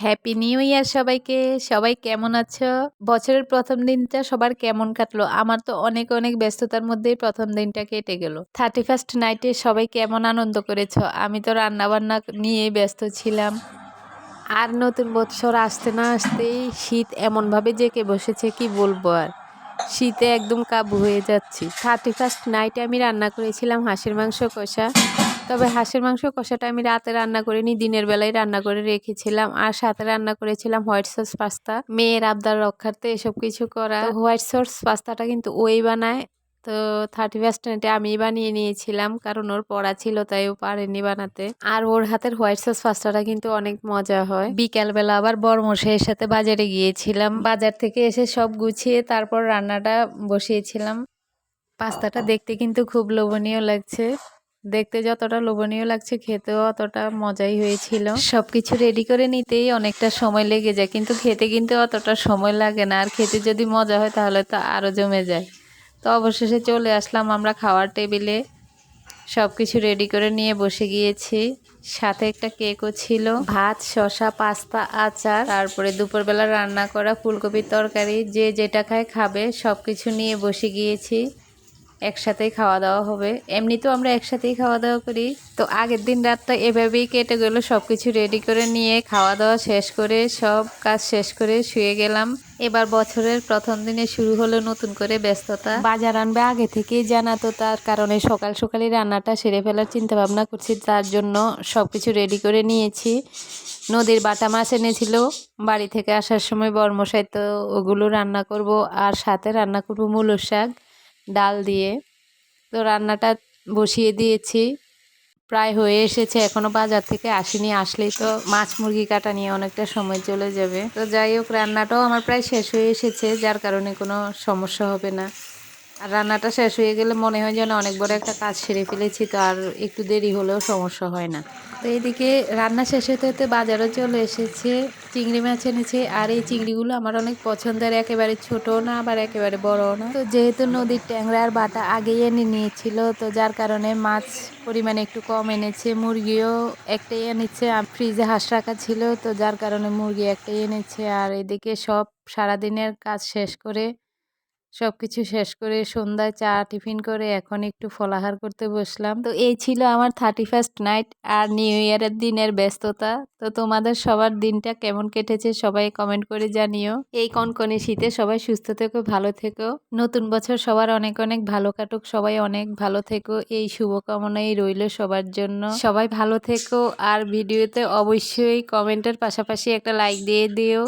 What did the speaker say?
Happy new year সবাইকে। সবাই কেমন আছো? বছরের প্রথম দিনটা সবার কেমন কাটলো? আমার তো অনেক অনেক ব্যস্ততার মধ্যেই প্রথম দিনটা কেটে গেল। 31st নাইটে সবাই কেমন আনন্দ করেছো? আমি তো রান্না বান্না নিয়ে ব্যস্ত ছিলাম। আর নতুন বছর আসতে না আসতেই শীত এমনভাবে জেঁকে বসেছে, কি বলবো আর। শীতে একদম কাবু হয়ে যাচ্ছি। 31st নাইটে আমি রান্না করেছিলাম হাঁসের মাংস কষা। তবে হাঁসের মাংস কষাটা আমি রাতে রান্না করিনি, দিনের বেলায় রান্না করে রেখেছিলাম। আর সাথে রান্না করেছিলাম হোয়াইট সস পাস্তা। মেয়ের আবদার রক্ষার্থে এসব কিছু করা। তো হোয়াইট সস পাস্তাটা কিন্তু ওই বানায়। তো 31st নাইটে আমি বানিয়ে নিয়েছিলাম, কারণ ওর পড়া ছিল তাই ও পারেনি বানাতে। আর ওর হাতের হোয়াইট সস পাস্তাটা কিন্তু অনেক মজা হয়। বিকালবেলা আবার বড়মশাইয়ের সাথে বাজারে গিয়েছিলাম। বাজার থেকে এসে সব গুছিয়ে তারপর রান্নাটা বসিয়েছিলাম। পাস্তাটা দেখতে কিন্তু খুব লোভনীয় লাগছে। দেখতে যতটা লোভনীয় লাগছে খেতেও অতটা মজাই হয়েছিল। সবকিছু রেডি করে নিতেই অনেকটা সময় লেগে যায়, কিন্তু খেতে কিন্তু অতটা সময় লাগে না। আর খেতে যদি মজা হয় তাহলে তো আরো জমে যায়। তো অবশেষে চলে আসলাম আমরা খাওয়ার টেবিলে। সবকিছু রেডি করে নিয়ে বসে গিয়েছি। সাথে একটা কেকও ছিল, ভাত, শসা, পাস্তা, আচার, তারপরে দুপুরবেলা রান্না করা ফুলকপির তরকারি। যে যেটা খায় খাবে, সবকিছু নিয়ে বসে গিয়েছি। একসাথেই খাওয়া দাওয়া হবে। এমনিতেও আমরা একসাথেই খাওয়া দাওয়া করি। তো আগের দিন রাতটা এভাবেই কেটে গেল। সবকিছু রেডি করে নিয়ে খাওয়া দাওয়া শেষ করে সব কাজ শেষ করে শুয়ে গেলাম। এবার বছরের প্রথম দিনে শুরু হলো নতুন করে ব্যস্ততা। বাজার আনবে আগে থেকেই জানাতো, তার কারণে সকাল সকালই রান্নাটা সেরে ফেলার চিন্তা ভাবনা করছি। তার জন্য সবকিছু রেডি করে নিয়েছি। নদীর বাটা মাছ এনেছিল বাড়ি থেকে আসার সময় বরমশাই, তো ওগুলো রান্না করব। আর সাথে রান্না করব মূলো শাক ডাল দিয়ে। তো রান্নাটা বসিয়ে দিয়েছি, প্রায় হয়ে এসেছে। এখনো বাজার থেকে আসেনি, আসলেই তো মাছ মুরগি কাটা নিয়ে অনেকটা সময় চলে যাবে। তো যাই হোক, রান্নাটাও আমার প্রায় শেষ হয়ে এসেছে, যার কারণে কোনো সমস্যা হবে না। আর রান্নাটা শেষ হয়ে গেলে মনে হয় যেন অনেক বড় একটা কাজ সেরে ফেলেছি, তো আর একটু দেরি হলেও সমস্যা হয় না। তো এইদিকে রান্না শেষ হতে হতে বাজারও চলে এসেছে। চিংড়ি মাছ এনেছে, আর এই চিংড়িগুলো আমার অনেক পছন্দের। একেবারে ছোটও না আবার একেবারে বড়ও না। তো যেহেতু নদীর ট্যাংরা আর বাটা আগেই এনে নিয়েছিল, তো যার কারণে মাছ পরিমাণে একটু কম এনেছে। মুরগিও একটাই এনেছে, আর ফ্রিজে হাঁস রাখা ছিল, তো যার কারণে মুরগি একটাই এনেছে। আর এদিকে সব সারাদিনের কাজ শেষ করে সবকিছু শেষ করে সন্ধ্যায় চা টিফিন করে এখন একটু ফলাহার করতে বসলাম। তো এই ছিল আমার 31st নাইট আর নিউ ইয়ারের দিনের ব্যস্ততা। তো তোমাদের সবার দিনটা কেমন কেটেছে সবাই কমেন্ট করে জানিও। এই কনকনে শীতে সবাই সুস্থ থেকো, ভালো থেকো। নতুন বছর সবার অনেক অনেক ভালো কাটুক, সবাই অনেক ভালো থেকো, এই শুভকামনাই রইল সবার জন্য। সবাই ভালো থেকো। আর ভিডিওতে অবশ্যই কমেন্টের পাশাপাশি একটা লাইক দিয়ে দিও।